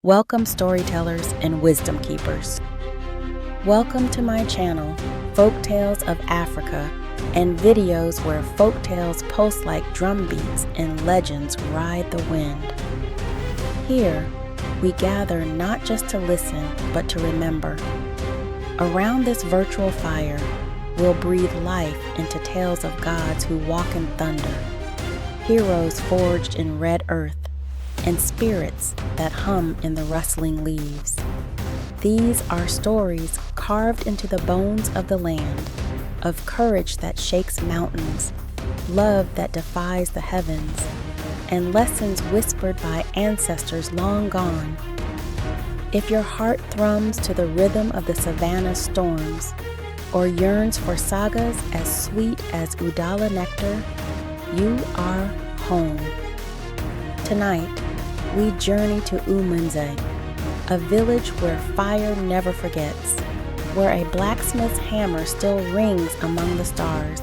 Welcome, storytellers and wisdom keepers. Welcome to my channel, Folktales of Africa, and videos where folktales pulse like drum beats and legends ride the wind. Here, we gather not just to listen, but to remember. Around this virtual fire, we'll breathe life into tales of gods who walk in thunder, heroes forged in red earth, and spirits that hum in the rustling leaves. These are stories carved into the bones of the land, of courage that shakes mountains, love that defies the heavens, and lessons whispered by ancestors long gone. If your heart thrums to the rhythm of the savannah storms, or yearns for sagas as sweet as Udala nectar, you are home. Tonight, we journey to Umunze, a village where fire never forgets, where a blacksmith's hammer still rings among the stars,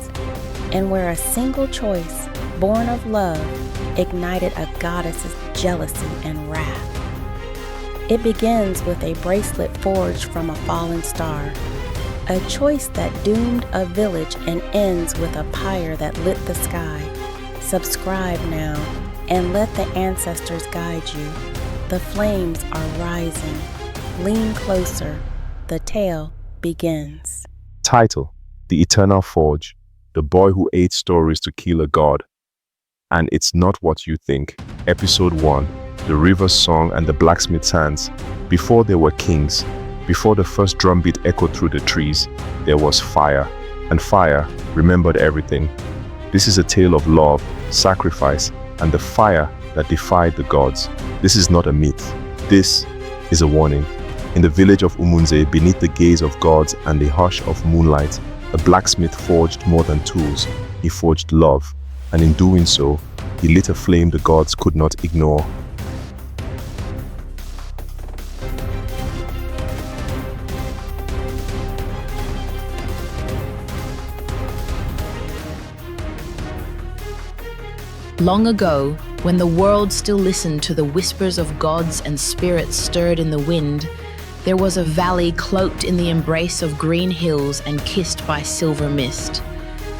and where a single choice, born of love, ignited a goddess's jealousy and wrath. It begins with a bracelet forged from a fallen star, a choice that doomed a village, and ends with a pyre that lit the sky. Subscribe now and let the ancestors guide you. The flames are rising. Lean closer. The tale begins. Title: The Eternal Forge, the boy who ate stories to kill a god. And it's not what you think. Episode 1, the river's song and the blacksmith's hands. Before there were kings, before the first drumbeat echoed through the trees, there was fire. And fire remembered everything. This is a tale of love, sacrifice, and the fire that defied the gods. This is not a myth. This is a warning. In the village of Umunze, beneath the gaze of gods and the hush of moonlight, a blacksmith forged more than tools. He forged love, and in doing so, he lit a flame the gods could not ignore. Long ago, when the world still listened to the whispers of gods and spirits stirred in the wind, there was a valley cloaked in the embrace of green hills and kissed by silver mist.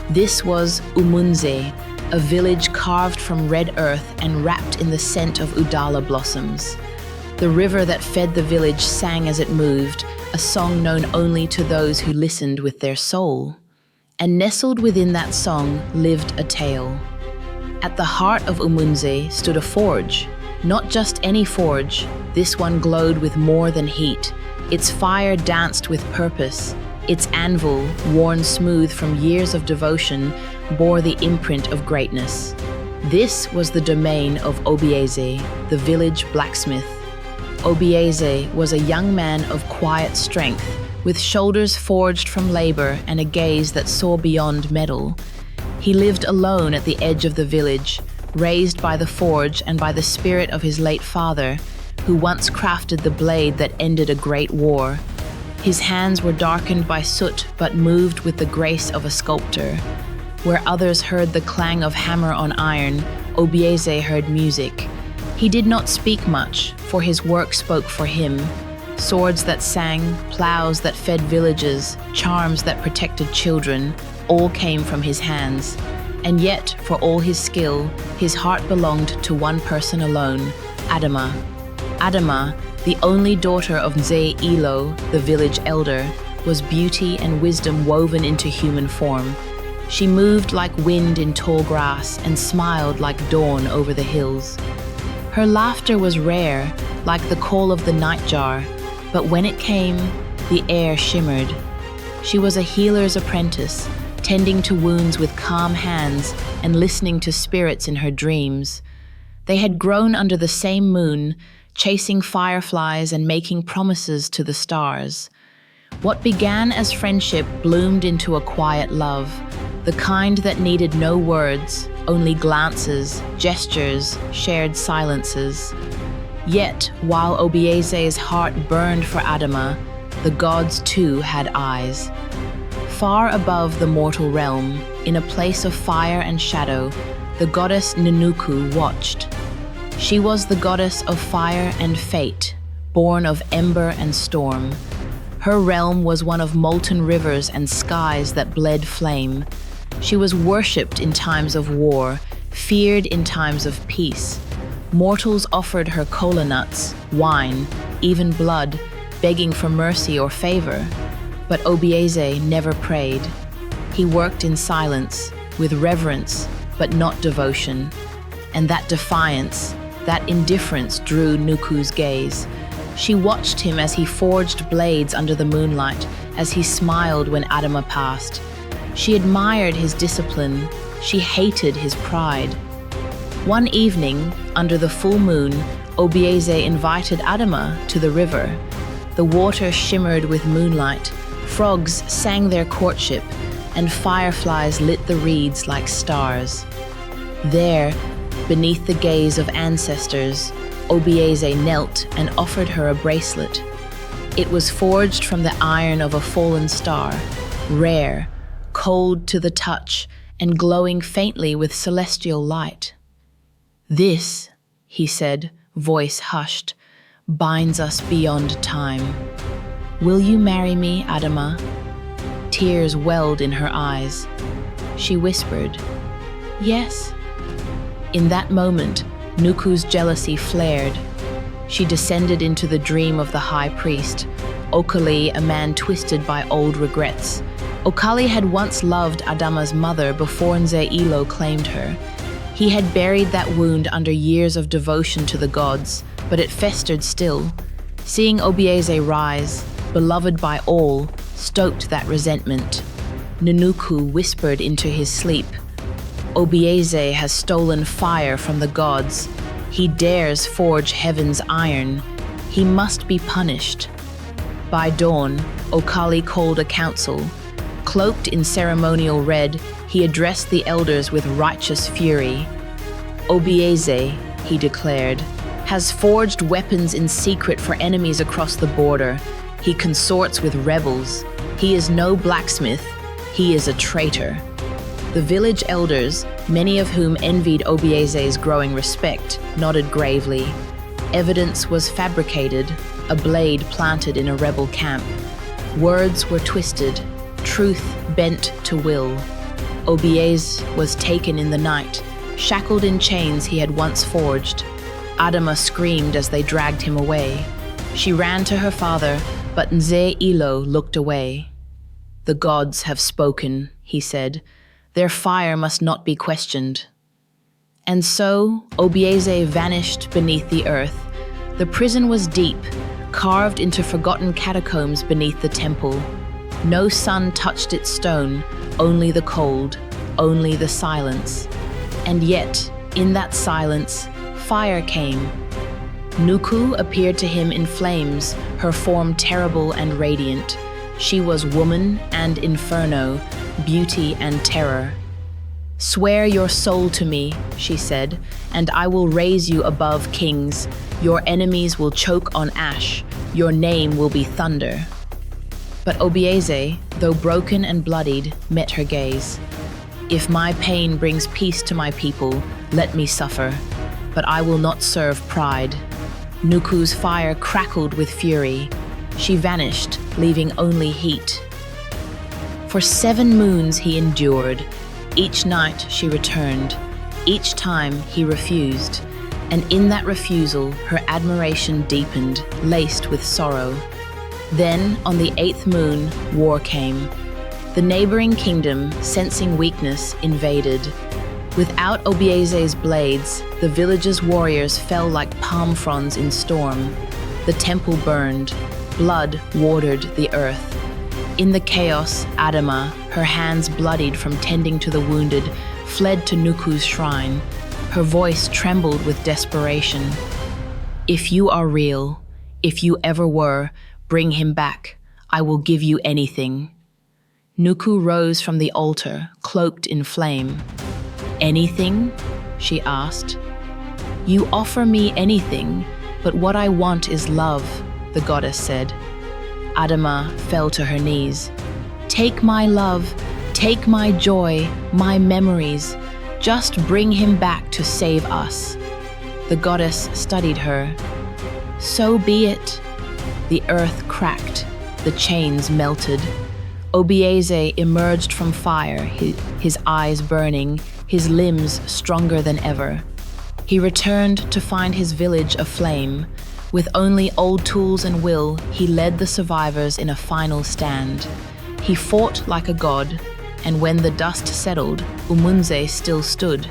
This was Umunze, a village carved from red earth and wrapped in the scent of Udala blossoms. The river that fed the village sang as it moved, a song known only to those who listened with their soul. And nestled within that song lived a tale. At the heart of Umunze stood a forge. Not just any forge, this one glowed with more than heat. Its fire danced with purpose. Its anvil, worn smooth from years of devotion, bore the imprint of greatness. This was the domain of Obieze, the village blacksmith. Obieze was a young man of quiet strength, with shoulders forged from labor and a gaze that saw beyond metal. He lived alone at the edge of the village, raised by the forge and by the spirit of his late father, who once crafted the blade that ended a great war. His hands were darkened by soot, but moved with the grace of a sculptor. Where others heard the clang of hammer on iron, Obieze heard music. He did not speak much, for his work spoke for him. Swords that sang, plows that fed villages, charms that protected children, all came from his hands. And yet, for all his skill, his heart belonged to one person alone, Adamma. Adamma, the only daughter of Nze Ilo, the village elder, was beauty and wisdom woven into human form. She moved like wind in tall grass and smiled like dawn over the hills. Her laughter was rare, like the call of the nightjar, but when it came, the air shimmered. She was a healer's apprentice, tending to wounds with calm hands and listening to spirits in her dreams. They had grown under the same moon, chasing fireflies and making promises to the stars. What began as friendship bloomed into a quiet love, the kind that needed no words, only glances, gestures, shared silences. Yet, while Obieze's heart burned for Adamma, the gods too had eyes. Far above the mortal realm, in a place of fire and shadow, the goddess Nanuku watched. She was the goddess of fire and fate, born of ember and storm. Her realm was one of molten rivers and skies that bled flame. She was worshipped in times of war, feared in times of peace. Mortals offered her kola nuts, wine, even blood, begging for mercy or favor. But Obieze never prayed. He worked in silence, with reverence, but not devotion. And that defiance, that indifference drew Nuku's gaze. She watched him as he forged blades under the moonlight, as he smiled when Adamma passed. She admired his discipline. She hated his pride. One evening, under the full moon, Obieze invited Adamma to the river. The water shimmered with moonlight, frogs sang their courtship, and fireflies lit the reeds like stars. There, beneath the gaze of ancestors, Obieze knelt and offered her a bracelet. It was forged from the iron of a fallen star, rare, cold to the touch, and glowing faintly with celestial light. "This," he said, voice hushed, "binds us beyond time. Will you marry me, Adamma?" Tears welled in her eyes. She whispered, "Yes." In that moment, Nuku's jealousy flared. She descended into the dream of the high priest, Okali, a man twisted by old regrets. Okali had once loved Adamma's mother before Nze claimed her. He had buried that wound under years of devotion to the gods, but it festered still. Seeing Obieze rise, beloved by all, stoked that resentment. Nuku whispered into his sleep, "Obieze has stolen fire from the gods. He dares forge heaven's iron. He must be punished." By dawn, Okali called a council. Cloaked in ceremonial red, he addressed the elders with righteous fury. "Obieze," he declared, "has forged weapons in secret for enemies across the border. He consorts with rebels. He is no blacksmith. He is a traitor." The village elders, many of whom envied Obieze's growing respect, nodded gravely. Evidence was fabricated, a blade planted in a rebel camp. Words were twisted, truth bent to will. Obieze was taken in the night, shackled in chains he had once forged. Adamma screamed as they dragged him away. She ran to her father, but Nze looked away. "The gods have spoken," he said. "Their fire must not be questioned." And so, Obieze vanished beneath the earth. The prison was deep, carved into forgotten catacombs beneath the temple. No sun touched its stone, only the cold, only the silence. And yet, in that silence, fire came. Nuku appeared to him in flames, her form terrible and radiant. She was woman and inferno, beauty and terror. "Swear your soul to me," she said, "and I will raise you above kings. Your enemies will choke on ash. Your name will be thunder." But Obieze, though broken and bloodied, met her gaze. "If my pain brings peace to my people, let me suffer. But I will not serve pride." Nuku's fire crackled with fury. She vanished, leaving only heat. For 7 moons he endured. Each night she returned. Each time he refused. And in that refusal, her admiration deepened, laced with sorrow. Then, on the 8th moon, war came. The neighboring kingdom, sensing weakness, invaded. Without Obieze's blades, the village's warriors fell like palm fronds in storm. The temple burned. Blood watered the earth. In the chaos, Adamma, her hands bloodied from tending to the wounded, fled to Nuku's shrine. Her voice trembled with desperation. "If you are real, if you ever were, bring him back. I will give you anything." Nuku rose from the altar, cloaked in flame. "Anything?" she asked. "You offer me anything, but what I want is love," the goddess said. Adamma fell to her knees. "Take my love, take my joy, my memories. Just bring him back to save us." The goddess studied her. "So be it," The earth cracked, the chains melted. Obieze emerged from fire, his eyes burning, his limbs stronger than ever. He returned to find his village aflame. With only old tools and will, he led the survivors in a final stand. He fought like a god, and when the dust settled, Umunze still stood.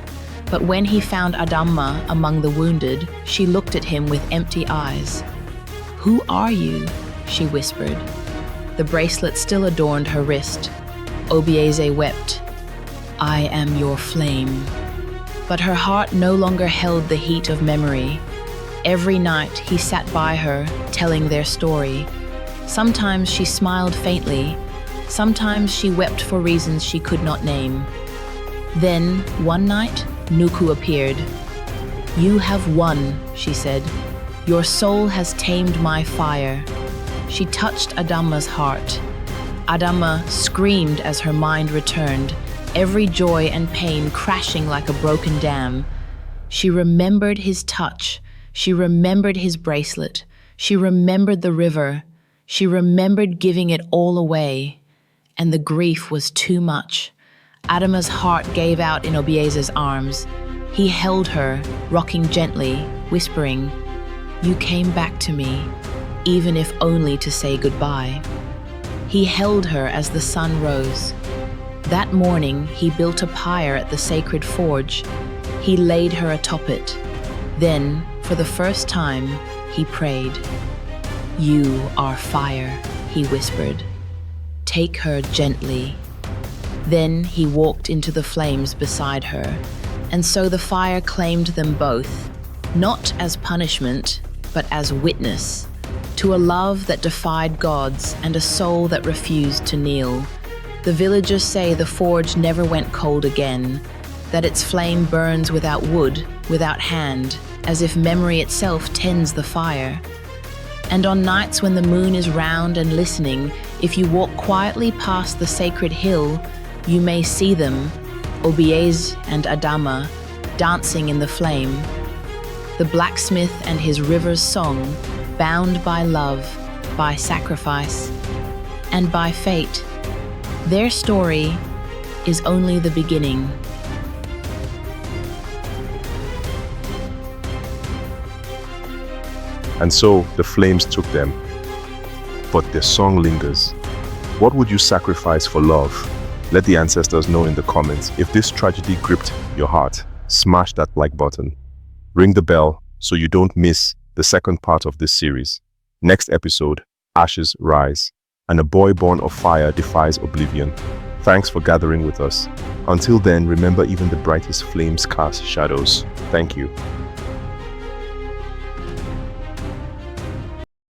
But when he found Adamma among the wounded, she looked at him with empty eyes. "Who are you?" she whispered. The bracelet still adorned her wrist. Obieze wept. "I am your flame." But her heart no longer held the heat of memory. Every night he sat by her, telling their story. Sometimes she smiled faintly. Sometimes she wept for reasons she could not name. Then, one night, Nuku appeared. "You have won," she said. "Your soul has tamed my fire." She touched Adamma's heart. Adamma screamed as her mind returned, every joy and pain crashing like a broken dam. She remembered his touch. She remembered his bracelet. She remembered the river. She remembered giving it all away. And the grief was too much. Adamma's heart gave out in Obieze's arms. He held her, rocking gently, whispering, "You came back to me, even if only to say goodbye." He held her as the sun rose. That morning, he built a pyre at the sacred forge. He laid her atop it. Then, for the first time, he prayed. "You are fire," he whispered. "Take her gently." Then he walked into the flames beside her, and so the fire claimed them both, not as punishment, but as witness, to a love that defied gods and a soul that refused to kneel. The villagers say the forge never went cold again, that its flame burns without wood, without hand, as if memory itself tends the fire. And on nights when the moon is round and listening, if you walk quietly past the sacred hill, you may see them, Obieze and Adamma, dancing in the flame. The blacksmith and his river's song, bound by love, by sacrifice, and by fate. Their story is only the beginning. And so the flames took them. But their song lingers. What would you sacrifice for love? Let the ancestors know in the comments. If this tragedy gripped your heart, smash that like button. Ring the bell so you don't miss the second part of this series. Next episode, Ashes Rise, and a boy born of fire defies oblivion. Thanks for gathering with us. Until then, remember even the brightest flames cast shadows. Thank you.